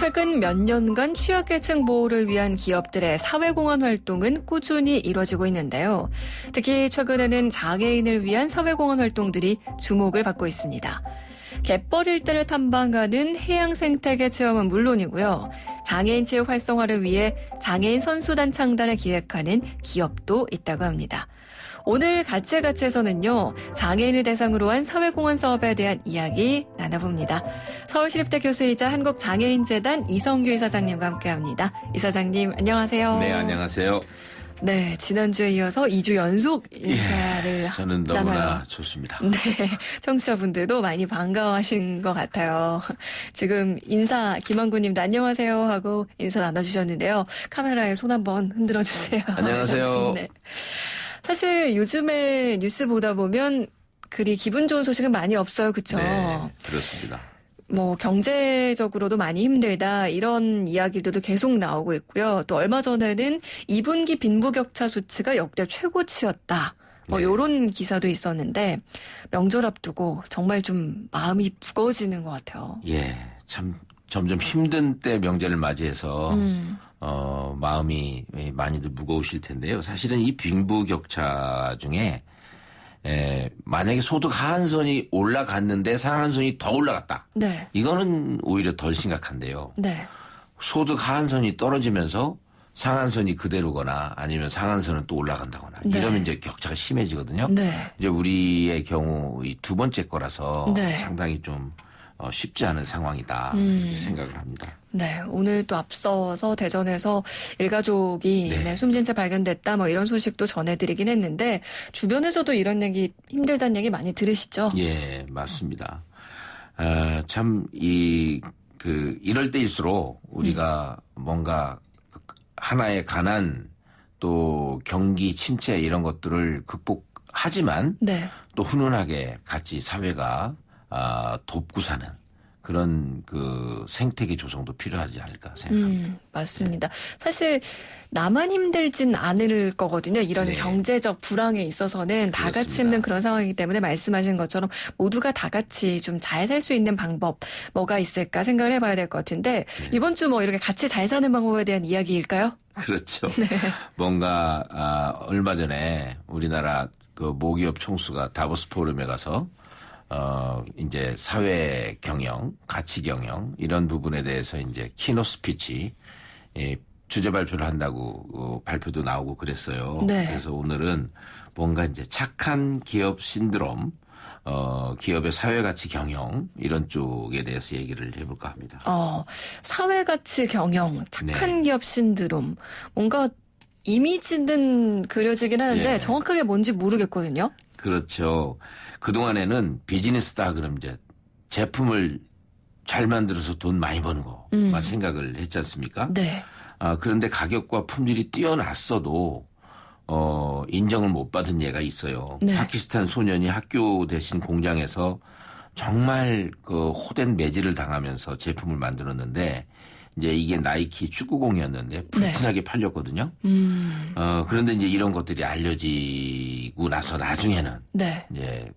최근 몇 년간 취약계층 보호를 위한 기업들의 사회공헌 활동은 꾸준히 이뤄지고 있는데요. 특히 최근에는 장애인을 위한 사회공헌 활동들이 주목을 받고 있습니다. 갯벌 일대를 탐방하는 해양 생태계 체험은 물론이고요. 장애인 체육 활성화를 위해 장애인 선수단 창단을 기획하는 기업도 있다고 합니다. 오늘 가치에서는요, 장애인을 대상으로 한 사회공헌 사업에 대한 이야기 나눠봅니다. 서울시립대 교수이자 한국장애인재단 이성규 이사장님과 함께합니다. 이사장님, 안녕하세요. 네, 안녕하세요. 네, 지난주에 이어서 2주 연속 인사를 저는 너무나 나눠요. 좋습니다. 네, 청취자분들도 많이 반가워하신 것 같아요. 지금 김한구님도 안녕하세요 하고 인사 나눠주셨는데요. 카메라에 손 한번 흔들어주세요. 안녕하세요. 네. 사실 요즘에 뉴스 보다 보면 그리 기분 좋은 소식은 많이 없어요. 그렇죠? 네, 그렇습니다. 뭐 경제적으로도 많이 힘들다 이런 이야기들도 계속 나오고 있고요. 또 얼마 전에는 2분기 빈부격차 수치가 역대 최고치였다. 뭐 이런 기사도 있었는데 명절 앞두고 정말 좀 마음이 무거워지는 것 같아요. 예, 참 점점 힘든 때 명절을 맞이해서 마음이 많이들 무거우실 텐데요. 사실은 이 빈부격차 중에 만약에 소득 하한선이 올라갔는데 상한선이 더 올라갔다. 네. 이거는 오히려 덜 심각한데요. 네. 소득 하한선이 떨어지면서 상한선이 그대로거나 아니면 상한선은 또 올라간다거나 네. 이러면 이제 격차가 심해지거든요. 네. 이제 우리의 경우 이 두 번째 거라서 네. 상당히 좀 쉽지 않은 상황이다 이렇게 생각을 합니다. 네, 오늘 또 앞서서 대전에서 일가족이 네. 숨진 채 발견됐다 뭐 이런 소식도 전해드리긴 했는데 주변에서도 이런 얘기 힘들다는 얘기 많이 들으시죠? 예, 맞습니다. 참 이럴 때일수록 우리가 뭔가 하나의 가난 또 경기 침체 이런 것들을 극복하지만 네. 또 훈훈하게 같이 사회가 돕고 사는 그런 생태계 조성도 필요하지 않을까 생각합니다. 맞습니다. 사실 나만 힘들진 않을 거거든요. 이런 네. 경제적 불황에 있어서는 다 같이 그렇습니다. 힘든 그런 상황이기 때문에 말씀하신 것처럼 모두가 다 같이 좀 잘 살 수 있는 방법 뭐가 있을까 생각을 해봐야 될 것 같은데 이번 주 뭐 이렇게 같이 잘 사는 방법에 대한 이야기일까요? 그렇죠. 네. 뭔가 얼마 전에 우리나라 모기업 총수가 다보스 포럼에 가서 이제 사회 경영, 가치 경영 이런 부분에 대해서 이제 키노 스피치 주제 발표를 한다고 발표도 나오고 그랬어요. 네. 그래서 오늘은 뭔가 이제 착한 기업 신드롬, 기업의 사회 가치 경영 이런 쪽에 대해서 얘기를 해볼까 합니다. 사회가치 경영, 착한 네. 기업 신드롬. 뭔가 이미지는 그려지긴 하는데 예. 정확하게 뭔지 모르겠거든요. 그렇죠. 그동안에는 비즈니스다 그러면 이제 제품을 잘 만들어서 돈 많이 버는 거만 생각을 했지 않습니까? 네. 그런데 가격과 품질이 뛰어났어도 인정을 못 받은 예가 있어요. 네. 파키스탄 소년이 학교 대신 공장에서 정말 호된 매질을 당하면서 제품을 만들었는데 이제 이게 나이키 축구공이었는데 불티나게 팔렸거든요. 그런데 이제 이런 것들이 알려지고 나서 나중에는 네. 이제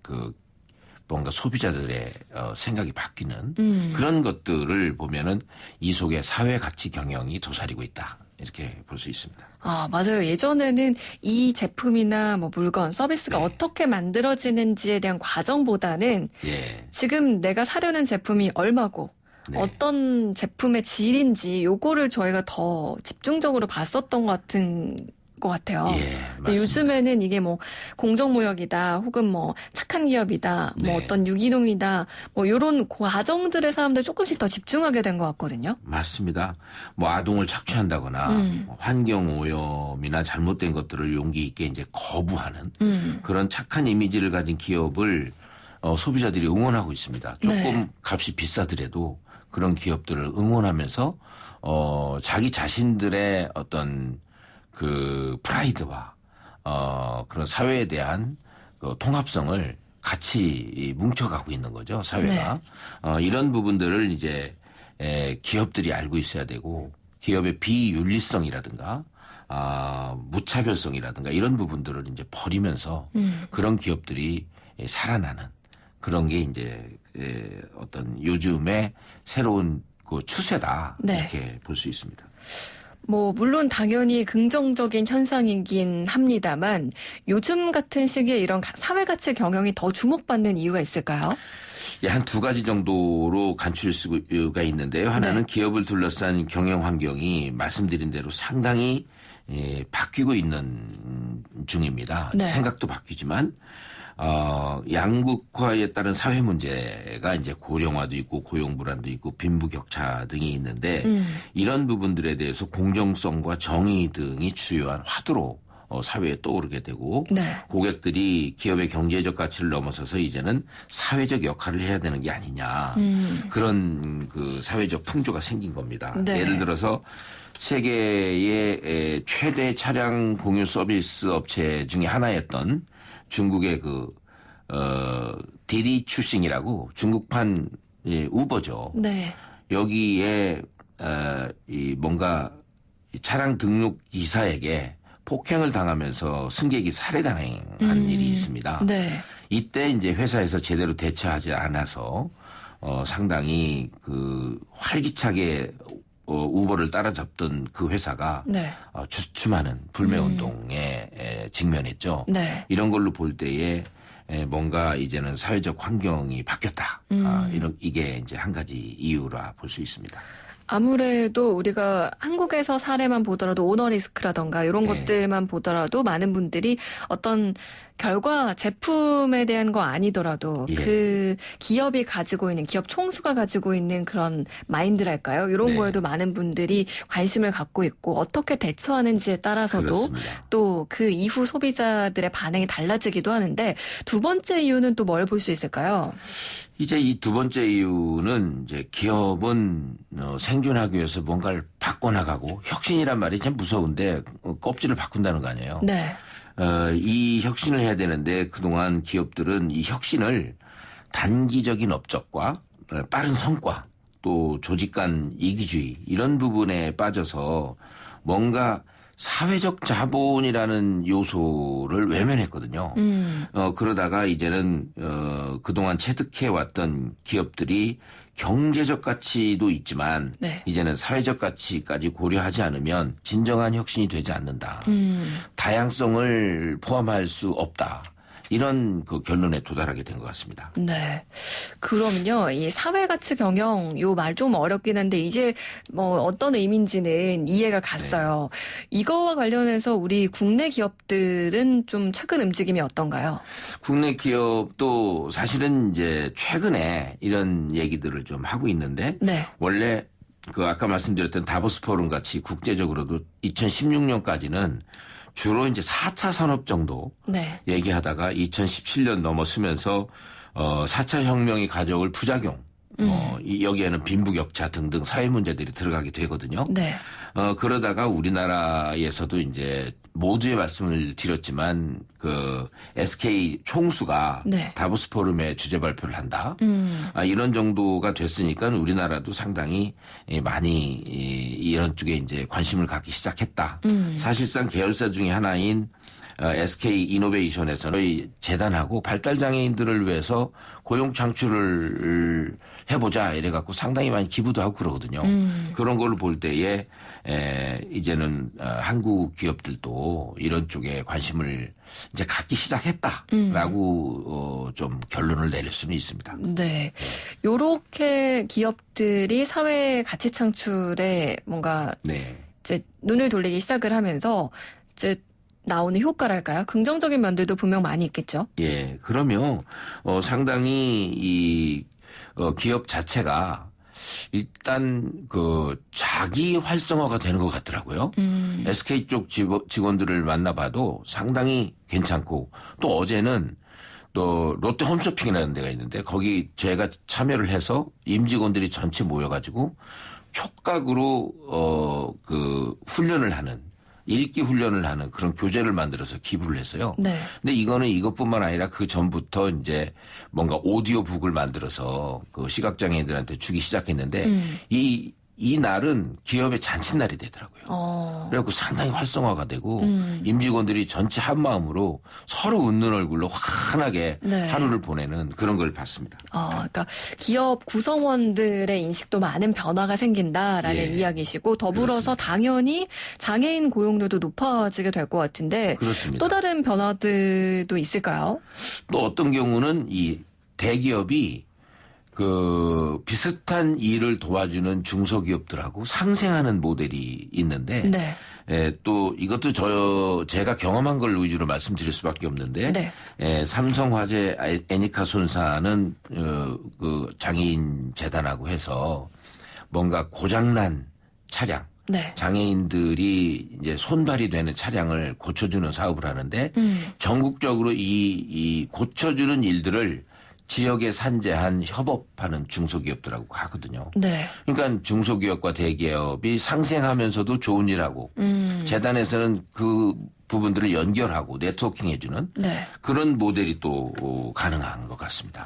뭔가 소비자들의 생각이 바뀌는 그런 것들을 보면은 이 속에 사회 가치 경영이 도사리고 있다. 이렇게 볼 수 있습니다. 맞아요. 예전에는 이 제품이나 뭐 물건, 서비스가 네. 어떻게 만들어지는지에 대한 과정보다는 예. 지금 내가 사려는 제품이 얼마고 네. 어떤 제품의 질인지 요거를 저희가 더 집중적으로 봤었던 것 같아요. 예, 근데 맞습니다. 요즘에는 이게 뭐 공정무역이다 혹은 뭐 착한 기업이다 네. 뭐 어떤 유기농이다 뭐 요런 과정들에 사람들 조금씩 더 집중하게 된 것 같거든요. 맞습니다. 뭐 아동을 착취한다거나 뭐 환경 오염이나 잘못된 것들을 용기 있게 이제 거부하는 그런 착한 이미지를 가진 기업을 소비자들이 응원하고 있습니다. 조금 네. 값이 비싸더라도 그런 기업들을 응원하면서 자기 자신들의 어떤 프라이드와 그런 사회에 대한 통합성을 같이 뭉쳐가고 있는 거죠, 사회가. 이런 부분들을 이제 기업들이 알고 있어야 되고 기업의 비윤리성이라든가 무차별성이라든가 이런 부분들을 이제 버리면서 그런 기업들이 살아나는 그런 게 이제 어떤 요즘의 새로운 그 추세다. 네. 이렇게 볼 수 있습니다. 뭐 물론 당연히 긍정적인 현상이긴 합니다만 요즘 같은 시기에 이런 사회가치 경영이 더 주목받는 이유가 있을까요? 예, 한 두 가지 정도로 간추릴 수가 있는데요. 하나는 네. 기업을 둘러싼 경영 환경이 말씀드린 대로 상당히 바뀌고 있는 중입니다. 네. 생각도 바뀌지만 양극화에 따른 사회 문제가 이제 고령화도 있고 고용 불안도 있고 빈부격차 등이 있는데 이런 부분들에 대해서 공정성과 정의 등이 주요한 화두로 사회에 떠오르게 되고 네. 고객들이 기업의 경제적 가치를 넘어서서 이제는 사회적 역할을 해야 되는 게 아니냐 그런 그 사회적 풍조가 생긴 겁니다. 네. 예를 들어서 세계의 최대 차량 공유 서비스 업체 중에 하나였던 중국의 디디 추싱이라고 중국판 우버죠. 네. 여기에 뭔가 차량 등록 기사에게 폭행을 당하면서 승객이 살해당한 일이 있습니다. 네. 이때 이제 회사에서 제대로 대처하지 않아서 상당히 그 활기차게 우버를 따라잡던 그 회사가 네. 주춤하는 불매운동에 직면했죠. 네. 이런 걸로 볼 때에 뭔가 이제는 사회적 환경이 바뀌었다. 이게 이제 한 가지 이유라 볼 수 있습니다. 아무래도 우리가 한국에서 사례만 보더라도 오너리스크라던가 이런 네. 것들만 보더라도 많은 분들이 어떤 결과 제품에 대한 거 아니더라도 예. 그 기업이 가지고 있는 기업 총수가 가지고 있는 그런 마인드랄까요? 이런 네. 거에도 많은 분들이 관심을 갖고 있고 어떻게 대처하는지에 따라서도 그렇습니다. 또 그 이후 소비자들의 반응이 달라지기도 하는데 두 번째 이유는 또 뭘 볼 수 있을까요? 이제 이 두 번째 이유는 이제 기업은 생존하기 위해서 뭔가를 바꿔나가고 혁신이란 말이 참 무서운데 껍질을 바꾼다는 거 아니에요. 네. 이 혁신을 해야 되는데 그동안 기업들은 이 혁신을 단기적인 업적과 빠른 성과 또 조직 간 이기주의 이런 부분에 빠져서 뭔가 사회적 자본이라는 요소를 외면했거든요. 그러다가 이제는 그동안 체득해왔던 기업들이 경제적 가치도 있지만 네. 이제는 사회적 가치까지 고려하지 않으면 진정한 혁신이 되지 않는다. 다양성을 포함할 수 없다. 이런 그 결론에 도달하게 된 것 같습니다. 네. 그러면요, 이 사회가치 경영, 요 말 좀 어렵긴 한데, 이제 뭐 어떤 의미인지는 이해가 갔어요. 이거와 관련해서 우리 국내 기업들은 좀 최근 움직임이 어떤가요? 국내 기업도 사실은 이제 최근에 이런 얘기들을 좀 하고 있는데, 네. 원래 그 아까 말씀드렸던 다보스 포럼 같이 국제적으로도 2016년까지는 주로 이제 4차 산업 정도 네. 얘기하다가 2017년 넘어서면서 4차 혁명이 가져올 부작용 여기에는 빈부격차 등등 사회 문제들이 들어가게 되거든요. 네. 그러다가 우리나라에서도 이제 모두의 말씀을 드렸지만 그 SK 총수가 네. 다보스 포럼에 주제 발표를 한다. 이런 정도가 됐으니까 우리나라도 상당히 많이 이런 쪽에 이제 관심을 갖기 시작했다. 사실상 계열사 중에 하나인 SK 이노베이션에서는 재단하고 발달장애인들을 위해서 고용 창출을 해보자 이래갖고 상당히 많이 기부도 하고 그러거든요. 그런 걸로 볼 때에 이제는 한국 기업들도 이런 쪽에 관심을 이제 갖기 시작했다라고 좀 결론을 내릴 수는 있습니다. 네. 요렇게 기업들이 사회 가치 창출에 뭔가 네. 이제 눈을 돌리기 시작을 하면서 이제 나오는 효과랄까요? 긍정적인 면들도 분명 많이 있겠죠. 예, 그러면 상당히 이 기업 자체가 일단 그 자기 활성화가 되는 것 같더라고요. SK 쪽 직원들을 만나봐도 상당히 괜찮고 또 어제는 또 롯데 홈쇼핑이라는 데가 있는데 거기 제가 참여를 해서 임직원들이 전체 모여가지고 촉각으로 그 훈련을 하는 읽기 훈련을 하는 그런 교재를 만들어서 기부를 했어요. 네. 근데 이거는 이것뿐만 아니라 그 전부터 이제 뭔가 오디오 북을 만들어서 그 시각장애인들한테 주기 시작했는데 이 이 날은 기업의 잔칫날이 되더라고요. 그래갖고 상당히 활성화가 되고 임직원들이 전체 한 마음으로 서로 웃는 얼굴로 환하게 네. 하루를 보내는 그런 걸 봤습니다. 그러니까 기업 구성원들의 인식도 많은 변화가 생긴다라는 예. 이야기시고 더불어서 그렇습니다. 당연히 당연히 장애인 고용률도 높아지게 될 것 같은데 그렇습니다. 또 다른 변화들도 있을까요? 또 어떤 경우는 이 대기업이 그 비슷한 일을 도와주는 중소기업들하고 상생하는 모델이 있는데 네. 또 이것도 제가 경험한 걸 위주로 말씀드릴 수밖에 없는데 네. 삼성화재 애니카 손사는 그 장애인 재단하고 해서 뭔가 고장난 차량 네. 장애인들이 이제 손발이 되는 차량을 고쳐주는 사업을 하는데 전국적으로 이 고쳐주는 일들을 지역에 산재한 협업하는 중소기업들하고 하거든요. 네. 그러니까 중소기업과 대기업이 상생하면서도 좋은 일하고 재단에서는 그 부분들을 연결하고 네트워킹 해주는 네. 그런 모델이 또 가능한 것 같습니다.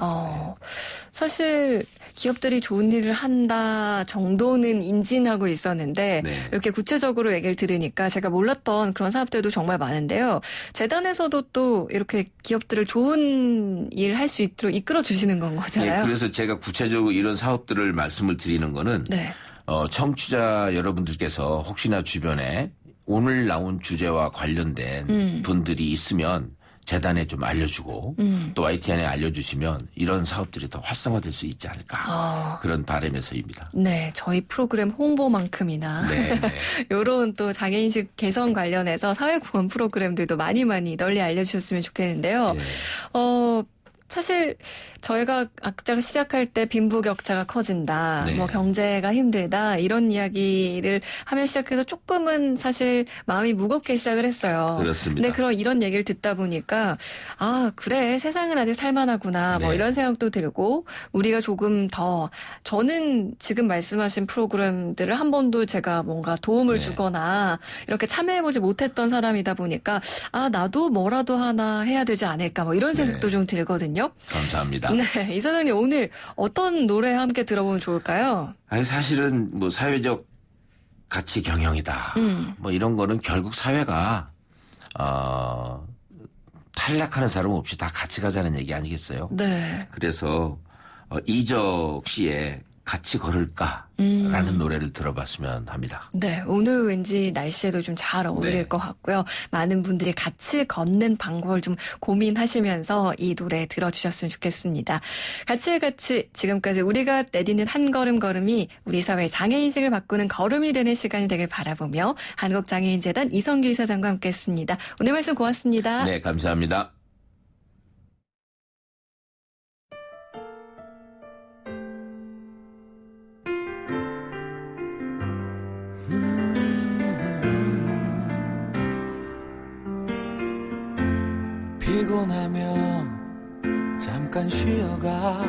사실 기업들이 좋은 일을 한다 정도는 인지하고 있었는데 네. 이렇게 구체적으로 얘기를 들으니까 제가 몰랐던 그런 사업들도 정말 많은데요. 재단에서도 또 이렇게 기업들을 좋은 일 할 수 있도록 이끌어 주시는 건 거잖아요. 네, 그래서 제가 구체적으로 이런 사업들을 말씀을 드리는 거는 네. 청취자 여러분들께서 혹시나 주변에 오늘 나온 주제와 관련된 분들이 있으면 재단에 좀 알려주고 또 YTN에 알려주시면 이런 사업들이 더 활성화될 수 있지 않을까 그런 바람에서입니다. 네, 저희 프로그램 홍보만큼이나 네, 네. 이런 또 장애인식 개선 관련해서 사회공헌 프로그램들도 많이 널리 알려주셨으면 좋겠는데요. 네. 사실 저희가 아까 시작할 때 빈부격차가 커진다, 네. 뭐 경제가 힘들다 이런 이야기를 하며 시작해서 조금은 사실 마음이 무겁게 시작을 했어요. 그렇습니다. 근데 이런 얘기를 듣다 보니까 그래 세상은 아직 살만하구나 뭐 네. 이런 생각도 들고 우리가 조금 더 저는 지금 말씀하신 프로그램들을 한 번도 제가 뭔가 도움을 네. 주거나 이렇게 참여해보지 못했던 사람이다 보니까 나도 뭐라도 하나 해야 되지 않을까 뭐 이런 생각도 네. 좀 들거든요. 감사합니다. 네, 이사장님 오늘 어떤 노래 함께 들어보면 좋을까요? 아니 사실은 뭐 사회적 가치 경영이다. 뭐 이런 거는 결국 사회가 탈락하는 사람 없이 다 같이 가자는 얘기 아니겠어요? 네. 그래서 이적 씨의 같이 걸을까라는 노래를 들어봤으면 합니다. 네, 오늘 왠지 날씨에도 좀 잘 어울릴 네. 것 같고요. 많은 분들이 같이 걷는 방법을 좀 고민하시면서 이 노래 들어주셨으면 좋겠습니다. 같이 지금까지 우리가 내딛는 한 걸음 걸음이 우리 사회의 장애인식을 바꾸는 걸음이 되는 시간이 되길 바라보며 한국장애인재단 이성규 이사장과 함께했습니다. 오늘 말씀 고맙습니다. 네, 감사합니다. 피곤하면 잠깐 쉬어가